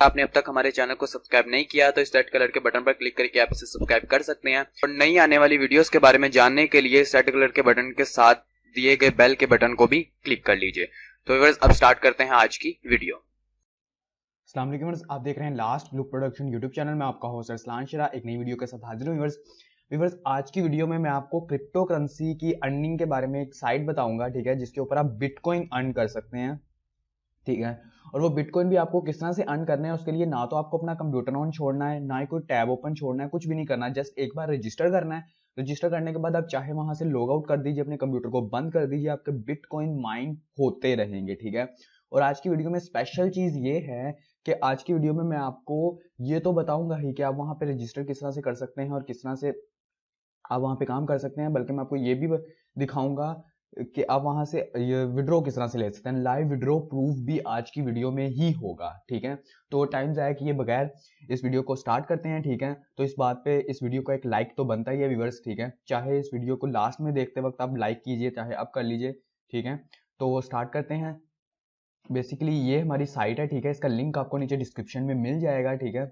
आपने अब तक हमारे चैनल को सब्सक्राइब नहीं किया तो इस रेड कलर के बटन पर क्लिक करके आप इसे सब्सक्राइब कर सकते हैं और नई आने वाली वीडियोस के बारे में जानने के लिए इस रेड कलर के बटन के साथ दिए गए बेल के बटन को भी क्लिक कर लीजिए। तो व्यूअर्स अब स्टार्ट करते हैं आज की वीडियो। अस्सलाम वालेकुम व्यूअर्स, आप देख रहे हैं last look production YouTube channel में। आपका होस्ट अरसलान शरा एक नई वीडियो के साथ हाजिर हूं। व्यूअर्स आज की वीडियो में मैं आपको क्रिप्टो करेंसी की अर्निंग के बारे में एक साइट बताऊंगा, ठीक है, जिसके ऊपर आप बिटकॉइन अर्न कर सकते हैं, ठीक है। और वो बिटकॉइन भी आपको किस तरह से अर्न करना है, उसके लिए ना तो आपको अपना कंप्यूटर ऑन छोड़ना है, ना ही कोई टैब ओपन छोड़ना है, कुछ भी नहीं करना है। जस्ट एक बार रजिस्टर करना है। रजिस्टर करने के बाद आप चाहे वहां से लॉग आउट कर दीजिए, अपने कंप्यूटर को बंद कर दीजिए, आपके बिटकॉइन माइन होते रहेंगे, ठीक है। और आज की वीडियो में स्पेशल चीज ये है कि आज की वीडियो में मैं आपको ये तो बताऊंगा ही कि आप वहां पे रजिस्टर किस तरह से कर सकते हैं और किस तरह से आप वहां पे काम कर सकते हैं, बल्कि मैं आपको ये भी दिखाऊंगा कि आप वहां से विड्रॉ किस तरह से ले सकते हैं। लाइव विड्रॉ प्रूफ भी आज की वीडियो में ही होगा, ठीक है। तो टाइम जाया किए बगैर इस वीडियो को स्टार्ट करते हैं, ठीक है। तो इस बात पे इस वीडियो का एक लाइक तो बनता ही है व्यूअर्स, ठीक है। चाहे इस वीडियो को लास्ट में देखते वक्त आप लाइक कीजिए, चाहे अब कर लीजिए, ठीक है। तो स्टार्ट करते हैं। बेसिकली ये हमारी साइट है, ठीक है। इसका लिंक आपको नीचे डिस्क्रिप्शन में मिल जाएगा, ठीक है।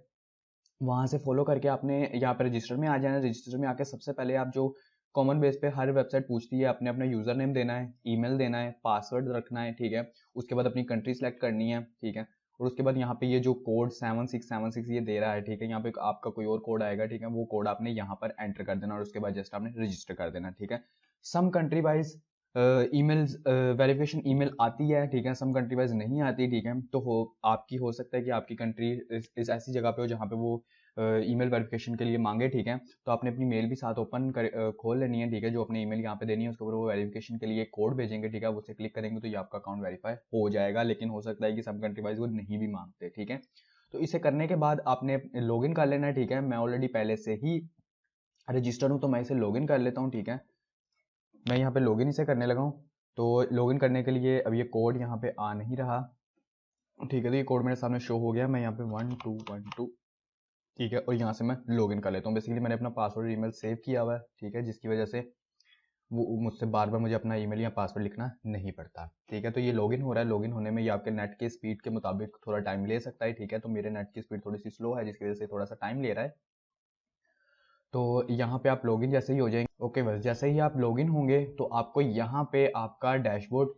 वहां से फॉलो करके आपने यहाँ पे रजिस्टर में आ जाना है। रजिस्टर में आके सबसे पहले आप जो कॉमन बेस पे हर वेबसाइट पूछती है, अपने अपना यूजर नेम देना है, ईमेल देना है, पासवर्ड रखना है, ठीक है। उसके बाद अपनी कंट्री सेलेक्ट करनी है, ठीक है। और उसके बाद यहाँ पे ये जो कोड 7676 ये दे रहा है, ठीक है। यहाँ पे आपका कोई और कोड आएगा, ठीक है। वो कोड आपने यहाँ पर एंटर कर देना और उसके बाद जस्ट आपने रजिस्टर कर देना, ठीक है। Some country wise email verification email आती है, ठीक है। सम कंट्री वाइज नहीं आती, ठीक है। तो आपकी हो सकता है कि आपकी कंट्री इस ऐसी जगह पे हो जहाँ पे वो ईमेल वेरिफिकेशन के लिए मांगे, ठीक है। तो आपने अपनी मेल भी साथ ओपन कर खोल लेनी है, ठीक है। जो अपनी ईमेल यहाँ पे देनी है उसके ऊपर वो वेरिफिकेशन के लिए कोड भेजेंगे, ठीक है। आप उसे क्लिक करेंगे तो ये आपका अकाउंट वेरीफाई हो जाएगा, लेकिन हो सकता है कि सब कंट्री वाइज वो नहीं भी मांगते, ठीक है। तो इसे करने के बाद आपने लॉग इन कर लेना है, ठीक है। मैं ऑलरेडी पहले से ही रजिस्टर हूँ तो मैं इसे लॉग इन कर लेता हूँ, ठीक है। मैं यहाँ पे लॉगिन इसे करने लगा हूँ। तो लॉगिन करने के लिए अब ये कोड यहाँ पे आ नहीं रहा, ठीक है। तो ये कोड मेरे सामने शो हो गया। मैं यहाँ पे 1212, ठीक है। और यहाँ से मैं लॉगिन कर लेता हूँ। बेसिकली मैंने अपना पासवर्ड ईमेल सेव किया हुआ है, ठीक है, जिसकी वजह से वो मुझसे बार बार मुझे अपना ईमेल या पासवर्ड लिखना नहीं पड़ता, ठीक है। तो ये लॉगिन हो रहा है। लॉगिन होने में ये आपके नेट की स्पीड के मुताबिक थोड़ा टाइम ले सकता है, ठीक है। तो मेरे नेट की स्पीड थोड़ी सी स्लो है, जिसकी वजह से थोड़ा सा टाइम ले रहा है। तो यहाँ पे आप लॉगिन जैसे ही हो जाएंगे, ओके, बस जैसे ही आप लॉगिन होंगे तो आपको यहाँ पे आपका डैशबोर्ड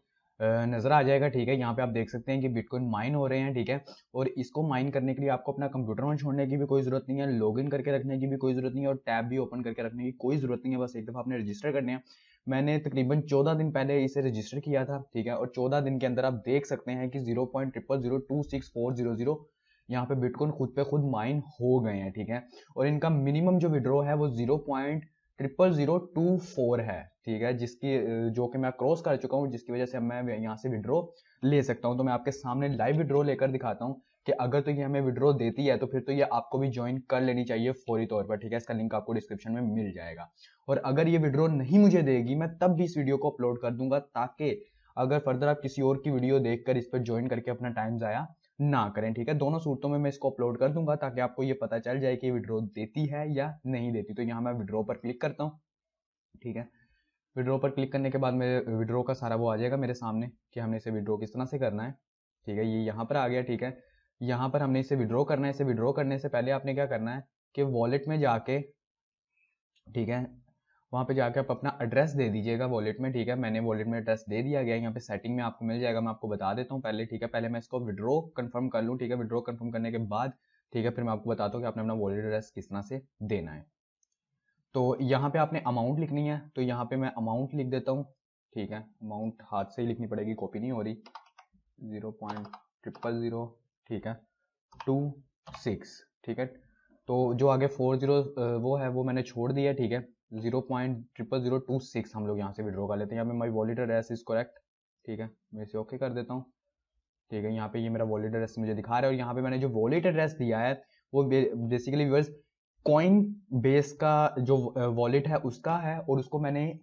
नजर आ जाएगा, ठीक है। यहाँ पे आप देख सकते हैं कि बिटकॉइन माइन हो रहे हैं, ठीक है। और इसको माइन करने के लिए आपको अपना कंप्यूटर ऑन छोड़ने की भी कोई जरूरत नहीं है, लॉगिन करके रखने की भी कोई जरूरत नहीं है और टैब भी ओपन करके रखने की कोई जरूरत नहीं है। बस एक दफा आपने रजिस्टर करने हैं। मैंने तकरीबन 14 दिन पहले इसे रजिस्टर किया था, ठीक है। और 14 दिन के अंदर आप देख सकते हैं कि 0.00026400 यहाँ पे बिटकॉइन खुद पे खुद माइन हो गए हैं, ठीक है। और इनका मिनिमम जो विड्रॉ है वो 0.00024 है, ठीक है, जिसकी जो कि मैं क्रॉस कर चुका हूँ, जिसकी वजह से मैं यहाँ से विड्रॉ ले सकता हूँ। तो मैं आपके सामने लाइव विड्रॉ लेकर दिखाता हूँ कि अगर तो ये हमें विड्रॉ देती है तो फिर तो ये आपको भी ज्वाइन कर लेनी चाहिए फौरी तौर पर, ठीक है। इसका लिंक आपको डिस्क्रिप्शन में मिल जाएगा। और अगर ये विड्रॉ नहीं मुझे देगी, मैं तब भी इस वीडियो को अपलोड कर दूंगा, ताकि अगर फर्दर आप किसी और की वीडियो देखकर इस पर ज्वाइन करके अपना टाइम जाया ना करें, ठीक है। दोनों सूरतों में मैं इसको अपलोड कर दूंगा ताकि आपको ये पता चल जाए कि विड्रॉ देती है या नहीं देती। तो यहाँ मैं विड्रॉ पर क्लिक करता हूँ, ठीक है। विड्रॉ पर क्लिक करने के बाद मेरे विड्रॉ का सारा वो आ जाएगा मेरे सामने कि हमने इसे विड्रॉ किस तरह से करना है, ठीक है। ये यहाँ पर आ गया, ठीक है। यहाँ पर हमने इसे विड्रॉ करना है। इसे विड्रॉ करने से पहले आपने क्या करना है कि वॉलेट में जाके, ठीक है, वहाँ पे जाके आप अपना एड्रेस दे दीजिएगा वॉलेट में, ठीक है। मैंने वॉलेट में एड्रेस दे दिया गया। यहाँ पे सेटिंग में आपको मिल जाएगा, मैं आपको बता देता हूँ पहले, ठीक है। पहले मैं इसको विड्रॉ कंफर्म कर लूँ, ठीक है। विड्रॉ कंफर्म करने के बाद, ठीक है, फिर मैं आपको बताता हूँ कि आपने अपना वॉलेट एड्रेस किस तरह से देना है। तो यहाँ पे आपने अमाउंट लिखनी है, तो यहाँ पे मैं अमाउंट लिख देता हूँ, ठीक है। अमाउंट हाथ से ही लिखनी पड़ेगी, कॉपी नहीं हो रही। 0.000, ठीक है, 26, ठीक है। तो जो आगे 40 वो है वो मैंने छोड़ दिया, ठीक है। 0.00026 हम लोग यहाँ से विड्रॉ कर लेते हैं। यहाँ पे my wallet address is correct, ठीक है। मैं इसे ओके कर देता हूँ, ठीक है। यहाँ पे ये मेरा वॉलेट एड्रेस मुझे दिखा रहा है और यहाँ पे मैंने जो वॉलेट एड्रेस दिया है वो बेसिकली व्यूअर्स कॉइन बेस का जो वॉलेट है उसका है, और उसको मैंने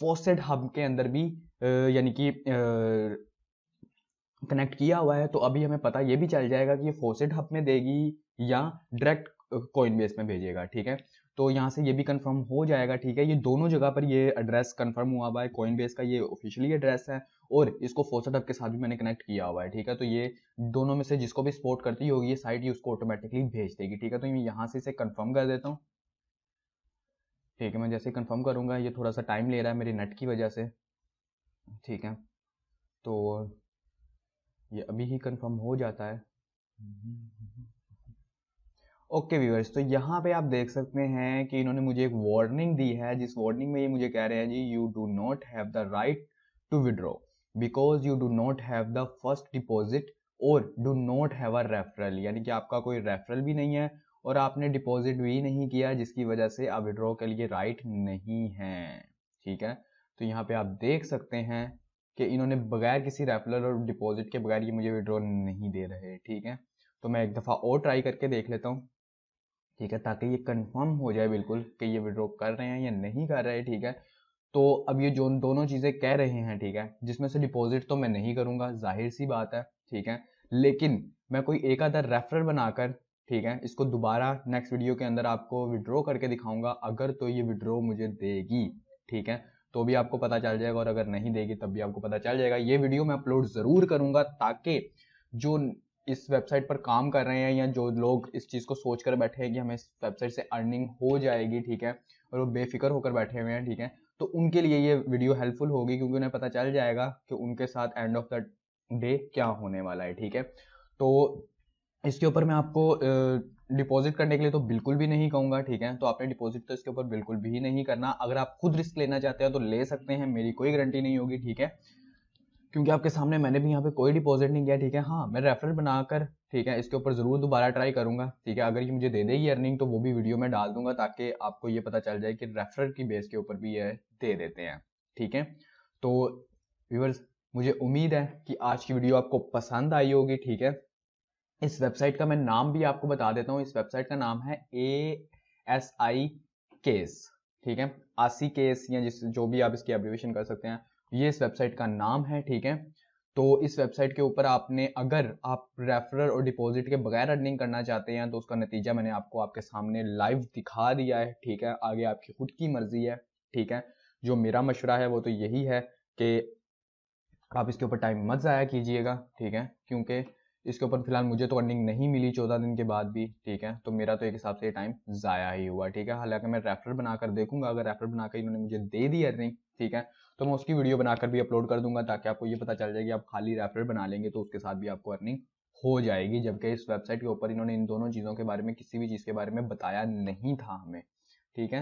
फॉसेट हब के अंदर भी यानी कि कनेक्ट किया हुआ है। तो अभी हमें पता ये भी चल जाएगा कि ये फॉसेट हब में देगी या डायरेक्ट कॉइन बेस में भेजेगा, ठीक है। तो यहाँ से ये भी कंफर्म हो जाएगा, ठीक है। ये दोनों जगह पर ये एड्रेस कंफर्म हुआ हुआ है। कॉइन बेस का ये ऑफिशियली एड्रेस है और इसको फॉसेट हब के साथ भी मैंने कनेक्ट किया हुआ है, ठीक है। तो ये दोनों में से जिसको भी सपोर्ट करती होगी ये साइट, ये उसको ऑटोमेटिकली भेज देगी, ठीक है। तो मैं यहाँ से इसे कंफर्म कर देता हूँ, ठीक है। मैं जैसे कंफर्म करूँगा, ये थोड़ा सा टाइम ले रहा है मेरी नेट की वजह से, ठीक है। तो ये अभी ही कंफर्म हो जाता है। ओके व्यूअर्स, तो यहाँ पे आप देख सकते हैं कि इन्होंने मुझे एक वार्निंग दी है, जिस वार्निंग में ये मुझे कह रहे हैं जी, you do not have the right to withdraw because you do not have the first deposit और do not have a referral, यानी कि आपका कोई रेफरल भी नहीं है और आपने डिपॉजिट भी नहीं किया, जिसकी वजह से आप विड्रॉ के लिए राइट नहीं है, ठीक है। तो यहाँ पे आप देख सकते हैं कि इन्होंने बगैर किसी रेफरल और डिपॉजिट के बगैर ये मुझे विड्रॉ नहीं दे रहे, ठीक है। तो मैं एक दफ़ा और ट्राई करके देख लेता हूँ, ठीक है, ताकि ये कंफर्म हो जाए बिल्कुल कि ये विड्रॉ कर रहे हैं या नहीं कर रहे, ठीक है। तो अब ये जो दोनों चीज़ें कह रहे हैं, ठीक है, जिसमें से डिपॉजिट तो मैं नहीं करूँगा, जाहिर सी बात है, ठीक है, लेकिन मैं कोई एक आधा रेफरल बनाकर, ठीक है, इसको दोबारा नेक्स्ट वीडियो के अंदर आपको विड्रॉ करके दिखाऊंगा। अगर तो ये विड्रॉ मुझे देगी, ठीक है, तो भी आपको पता चल जाएगा, और अगर नहीं देगी तब भी आपको पता चल जाएगा। ये वीडियो मैं अपलोड ज़रूर करूँगा ताकि जो इस वेबसाइट पर काम कर रहे हैं या जो लोग इस चीज़ को सोच कर बैठे हैं कि हमें इस वेबसाइट से अर्निंग हो जाएगी, ठीक है, और वो बेफिक्र होकर बैठे हुए हैं, ठीक है, तो उनके लिए ये वीडियो हेल्पफुल होगी, क्योंकि उन्हें पता चल जाएगा कि उनके साथ एंड ऑफ द डे क्या होने वाला है, ठीक है। तो इसके ऊपर मैं आपको डिपॉजिट करने के लिए तो बिल्कुल भी नहीं कहूँगा, ठीक है। तो आपने डिपॉजिट तो इसके ऊपर बिल्कुल भी नहीं करना। अगर आप खुद रिस्क लेना चाहते हैं तो ले सकते हैं, मेरी कोई गारंटी नहीं होगी, ठीक है, क्योंकि आपके सामने मैंने भी यहाँ पे कोई डिपॉजिट नहीं किया, ठीक है। हाँ, मैं रेफरल बनाकर, ठीक है, इसके ऊपर ज़रूर दोबारा ट्राई करूँगा, ठीक है। अगर ये मुझे दे देगी अर्निंग तो वो भी वीडियो में डाल दूंगा, ताकि आपको ये पता चल जाए कि रेफरल की बेस के ऊपर भी ये दे देते हैं, ठीक है। तो व्यूअर्स, मुझे उम्मीद है कि आज की वीडियो आपको पसंद आई होगी, ठीक है। इस वेबसाइट का मैं नाम भी आपको बता देता हूँ। इस वेबसाइट का नाम है ASI केस, ठीक है, आसी केस, या जिस जो भी आप इसकी एब्रिविएशन कर सकते हैं, ये इस वेबसाइट का नाम है, ठीक है। तो इस वेबसाइट के ऊपर आपने, अगर आप रेफरल और डिपॉजिट के बगैर अर्निंग करना चाहते हैं तो उसका नतीजा मैंने आपको आपके सामने लाइव दिखा दिया है, ठीक है। आगे आपकी खुद की मर्जी है, ठीक है। जो मेरा मशवरा है वो तो यही है कि आप इसके ऊपर टाइम मत ज़ाया कीजिएगा, ठीक है, क्योंकि इसके ऊपर फिलहाल मुझे तो अर्निंग नहीं मिली 14 दिन के बाद भी, ठीक है। तो मेरा तो एक हिसाब से टाइम ज़ाया ही हुआ, ठीक है। हालांकि मैं रेफरल बनाकर देखूंगा, अगर रेफरल बनाकर इन्होंने मुझे दे दी अर्निंग, ठीक है, तो मैं उसकी वीडियो बनाकर भी अपलोड कर दूंगा, ताकि आपको ये पता चल जाए कि आप खाली रेफरल बना लेंगे तो उसके साथ भी आपको अर्निंग हो जाएगी। जबकि इस वेबसाइट के ऊपर इन्होंने इन दोनों चीज़ों के बारे में, किसी भी चीज़ के बारे में बताया नहीं था हमें, ठीक है।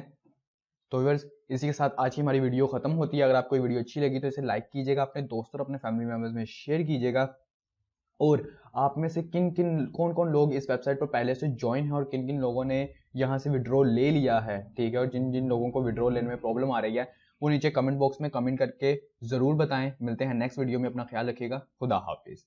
तो व्यूअर्स, इसी के साथ आज की हमारी वीडियो खत्म होती है। अगर आपको ये वीडियो अच्छी लगी तो इसे लाइक कीजिएगा, अपने दोस्तों और अपने फैमिली मेम्बर्स में शेयर कीजिएगा, और आप में से किन किन कौन कौन लोग इस वेबसाइट पर पहले से ज्वाइन है और किन किन लोगों ने यहाँ से विड्रॉ ले लिया है, ठीक है, और जिन जिन लोगों को विड्रॉ लेने में प्रॉब्लम आ रही है वो नीचे कमेंट बॉक्स में कमेंट करके ज़रूर बताएं। मिलते हैं नेक्स्ट वीडियो में, अपना ख्याल रखिएगा, खुदा हाफिज़।